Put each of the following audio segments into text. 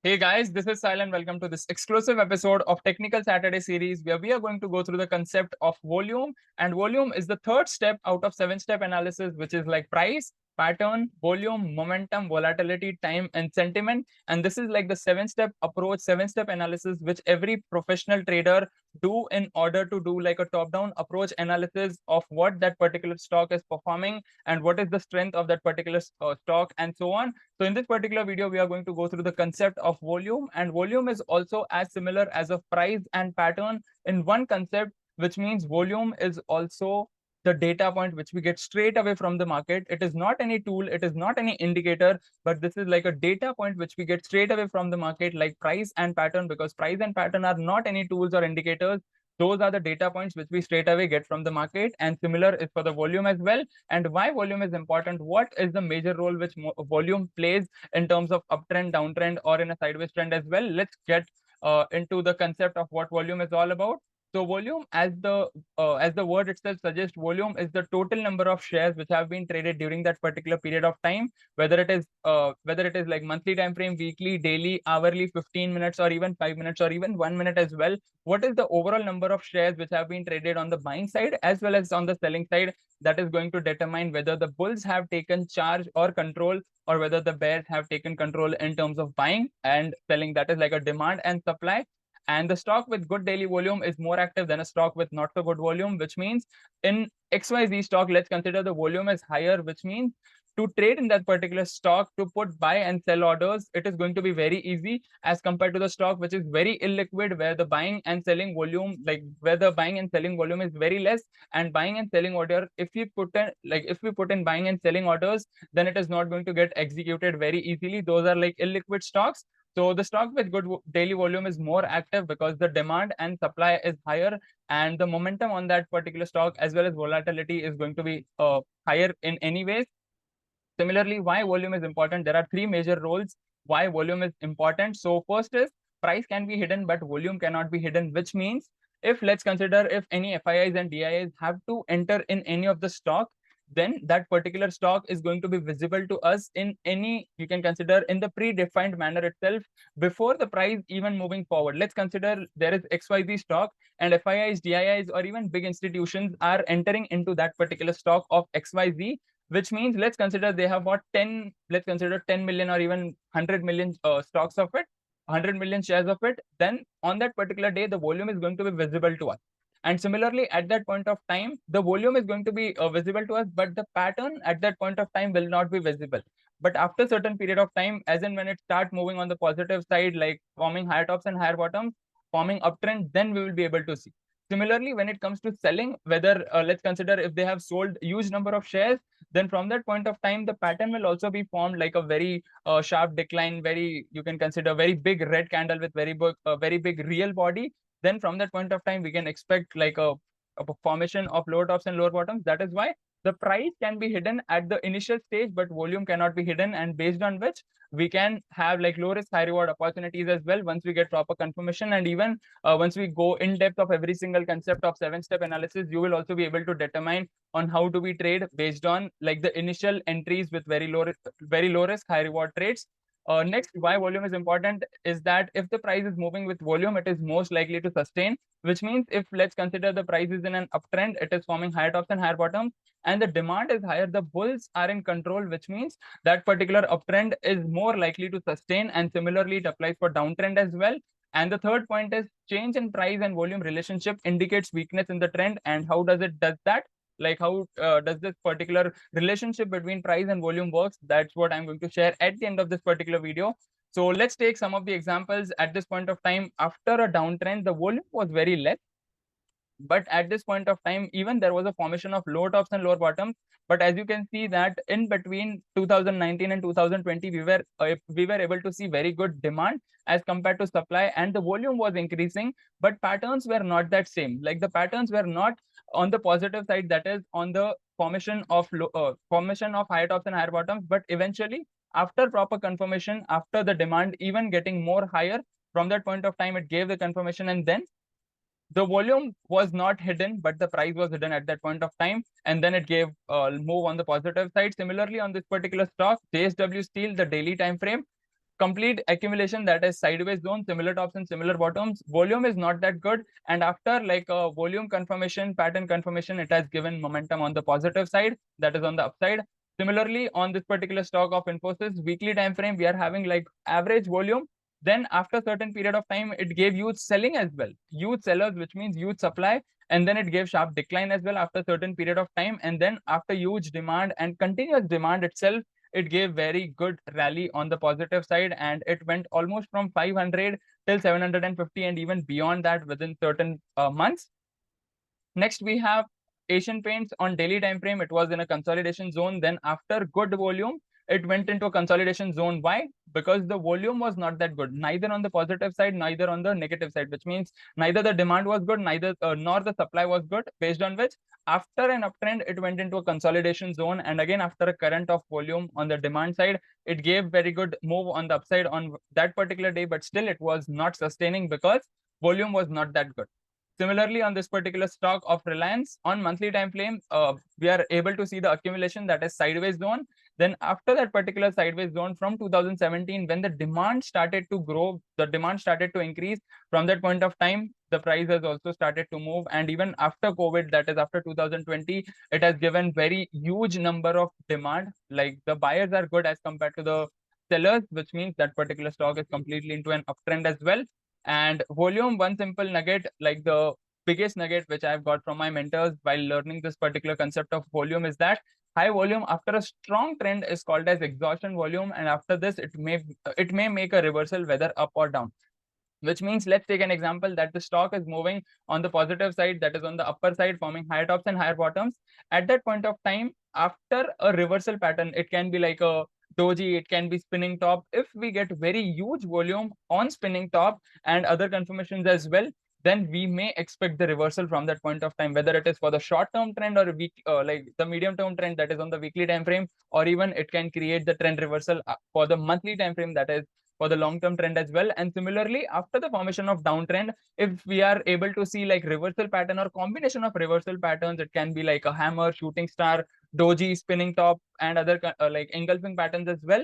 Hey guys, this is Sailan. Welcome to this exclusive episode of Technical Saturday series where we are going to go through the concept of volume. And volume is the third step out of 7-step analysis, which is like price, pattern, volume, momentum, volatility, time, and sentiment. And this is like the 7-step approach, 7-step analysis, which every professional trader do in order to do like a top-down approach analysis of what that particular stock is performing and what is the strength of that particular stock and so on. So in this particular video, we are going to go through the concept of volume, and volume is also as similar as a price and pattern in one concept, which means volume is also the data point which we get straight away from the market. It is not any tool, it is not any indicator, but this is like a data point which we get straight away from the market, like price and pattern, because price and pattern are not any tools or indicators. Those are the data points which we straight away get from the market, and similar is for the volume as well. And why volume is important, what is the major role which volume plays in terms of uptrend, downtrend, or in a sideways trend as well. Let's get into the concept of what volume is all about. So volume, as the word itself suggests, volume is the total number of shares which have been traded during that particular period of time, whether it is like monthly time frame, weekly, daily, hourly, 15 minutes, or even 5 minutes, or even 1 minute as well. What is the overall number of shares which have been traded on the buying side as well as on the selling side? That is going to determine whether the bulls have taken charge or control, or whether the bears have taken control in terms of buying and selling. That is like a demand and supply. And the stock with good daily volume is more active than a stock with not so good volume, which means in XYZ stock, let's consider the volume is higher, which means to trade in that particular stock, to put buy and sell orders, it is going to be very easy as compared to the stock which is very illiquid, where the buying and selling volume, like where the buying and selling volume is very less. And buying and selling order, if we put in buying and selling orders, then it is not going to get executed very easily. Those are like illiquid stocks. So the stock with good daily volume is more active because the demand and supply is higher, and the momentum on that particular stock as well as volatility is going to be higher in any ways. Similarly, why volume is important? There are three major roles why volume is important. So first is price can be hidden, but volume cannot be hidden, which means if let's consider if any FIIs and DIIs have to enter in any of the stock, then that particular stock is going to be visible to us in any, you can consider in the predefined manner itself before the price even moving forward. Let's consider there is XYZ stock and FIIs, DIIs, or even big institutions are entering into that particular stock of XYZ, which means let's consider they have bought 10, let's consider 10 million or even 100 million stocks of it, 100 million shares of it. Then on that particular day, the volume is going to be visible to us. And similarly, at that point of time, the volume is going to be visible to us, but the pattern at that point of time will not be visible. But after certain period of time, as and when it start moving on the positive side, like forming higher tops and higher bottoms, forming uptrend, then we will be able to see. Similarly, when it comes to selling, whether let's consider if they have sold huge number of shares, then from that point of time, the pattern will also be formed like a very sharp decline, very, you can consider very big red candle with very big real body. Then from that point of time, we can expect like a formation of lower tops and lower bottoms. That is why the price can be hidden at the initial stage, but volume cannot be hidden, and based on which we can have like low risk, high reward opportunities as well once we get proper confirmation. And even once we go in depth of every single concept of 7-step analysis, you will also be able to determine on how do we trade based on like the initial entries with very low risk, high reward trades. Next, why volume is important is that if the price is moving with volume, it is most likely to sustain, which means if let's consider the price is in an uptrend, it is forming higher tops and higher bottoms, and the demand is higher, the bulls are in control, which means that particular uptrend is more likely to sustain. And similarly, it applies for downtrend as well. And the third point is change in price and volume relationship indicates weakness in the trend. And how does that? Like how does this particular relationship between price and volume works? That's what I'm going to share at the end of this particular video. So let's take some of the examples. At this point of time, after a downtrend, the volume was very less, but at this point of time, even there was a formation of lower tops and lower bottoms. But as you can see that in between 2019 and 2020, we were able to see very good demand as compared to supply, and the volume was increasing, but patterns were not that same. Like the patterns were not on the positive side, that is on the formation of higher tops and higher bottoms. But eventually, after proper confirmation, after the demand even getting more higher, from that point of time, it gave the confirmation, and then the volume was not hidden, but the price was hidden at that point of time, and then it gave move on the positive side. Similarly, on this particular stock, JSW Steel, the daily time frame, complete accumulation, that is sideways zone, similar tops and similar bottoms. Volume is not that good, and after like a volume confirmation, pattern confirmation, it has given momentum on the positive side, that is on the upside. Similarly, on this particular stock of Infosys, weekly time frame, we are having like average volume. Then after certain period of time, it gave huge selling as well, huge sellers, which means huge supply, and then it gave sharp decline as well after certain period of time. And then after huge demand and continuous demand itself, it gave very good rally on the positive side, and it went almost from 500 till 750 and even beyond that within certain months. Next, we have Asian Paints on daily time frame. It was in a consolidation zone. Then after good volume, it went into a consolidation zone. Why? Because the volume was not that good, neither on the positive side, neither on the negative side, which means neither the demand was good, neither nor the supply was good, based on which after an uptrend, it went into a consolidation zone. And again, after a current of volume on the demand side, it gave very good move on the upside on that particular day, but still it was not sustaining because volume was not that good. Similarly, on this particular stock of Reliance, on monthly time frame, we are able to see the accumulation, that is sideways zone. Then after that particular sideways zone from 2017, when the demand started to grow, the demand started to increase. From that point of time, the price has also started to move. And even after COVID, that is after 2020, it has given very huge number of demand. Like the buyers are good as compared to the sellers, which means that particular stock is completely into an uptrend as well. And volume, one simple nugget, like the biggest nugget which I've got from my mentors while learning this particular concept of volume, is that high volume after a strong trend is called as exhaustion volume, and after this it may make a reversal whether up or down. Which means, let's take an example that the stock is moving on the positive side, that is on the upper side, forming higher tops and higher bottoms. At that point of time, after a reversal pattern, it can be like a doji, it can be spinning top. If we get very huge volume on spinning top and other confirmations as well, then we may expect the reversal from that point of time, whether it is for the short term trend or week, like the medium term trend, that is on the weekly time frame, or even it can create the trend reversal for the monthly time frame, that is for the long term trend as well. And similarly, after the formation of downtrend, if we are able to see like reversal pattern or combination of reversal patterns, it can be like a hammer, shooting star, doji, spinning top, and other like engulfing patterns as well.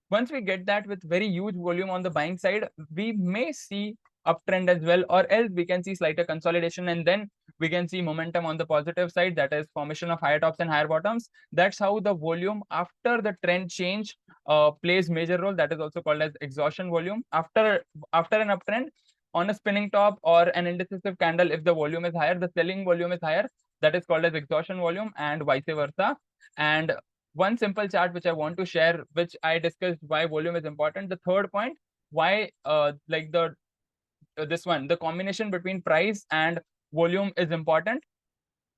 Once we get that with very huge volume on the buying side, we may see uptrend as well, or else we can see slighter consolidation, and then we can see momentum on the positive side, that is formation of higher tops and higher bottoms. That's how the volume after the trend change plays major role. That is also called as exhaustion volume. After an uptrend on a spinning top or an indecisive candle, if the volume is higher, the selling volume is higher, that is called as exhaustion volume, and vice versa. And one simple chart which I want to share, which I discussed why volume is important. The third point, why like the this one, the combination between price and volume is important.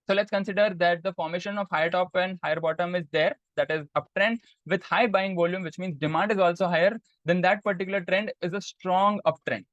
So let's consider that the formation of higher top and higher bottom is there, that is uptrend with high buying volume, which means demand is also higher. Then that particular trend is a strong uptrend.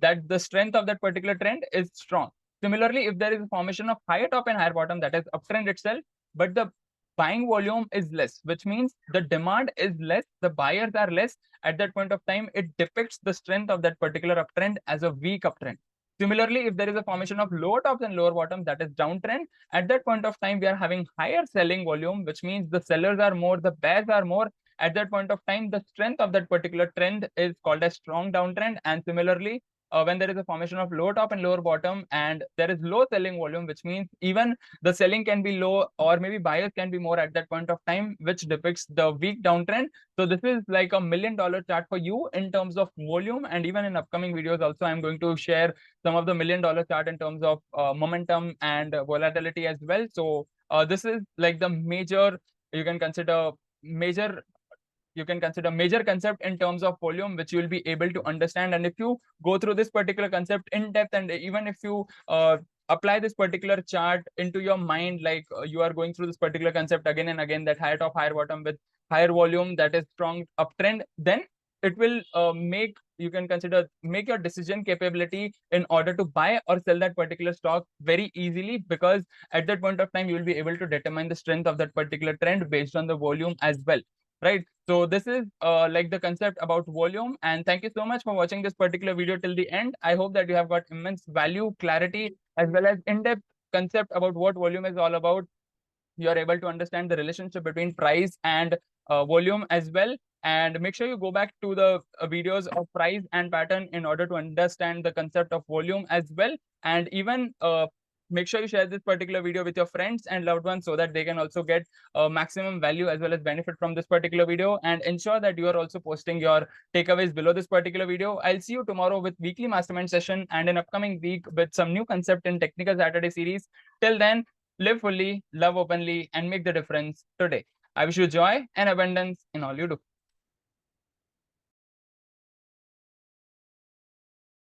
That the strength of that particular trend is strong. Similarly, if there is a formation of higher top and higher bottom, that is uptrend itself, but the buying volume is less, which means the demand is less, the buyers are less. At that point of time, it depicts the strength of that particular uptrend as a weak uptrend. Similarly, if there is a formation of lower tops and lower bottoms, that is downtrend, at that point of time, we are having higher selling volume, which means the sellers are more, the buyers are more. At that point of time, the strength of that particular trend is called a strong downtrend. And similarly, when there is a formation of lower top and lower bottom and there is low selling volume, which means even the selling can be low or maybe buyers can be more at that point of time, which depicts the weak downtrend. So this is like a $1 million chart for you in terms of volume. And even in upcoming videos also, I'm going to share some of the $1 million chart in terms of momentum and volatility as well. So this is like the major, you can consider major major concept in terms of volume, which you will be able to understand. And if you go through this particular concept in depth, and even if you apply this particular chart into your mind, like you are going through this particular concept again and again, that higher top, higher bottom with higher volume, that is strong uptrend, then it will make your decision capability in order to buy or sell that particular stock very easily, because at that point of time, you will be able to determine the strength of that particular trend based on the volume as well. Right. So this is like the concept about volume. And thank you so much for watching this particular video till the end. I hope that you have got immense value, clarity, as well as in-depth concept about what volume is all about. You are able to understand the relationship between price and volume as well. And make sure you go back to the videos of price and pattern in order to understand the concept of volume as well. And even make sure you share this particular video with your friends and loved ones so that they can also get maximum value as well as benefit from this particular video. And ensure that you are also posting your takeaways below this particular video. I'll see you tomorrow with weekly mastermind session and an upcoming week with some new concept in Technical Saturday series. Till then, live fully, love openly, and make the difference today. I wish you joy and abundance in all you do.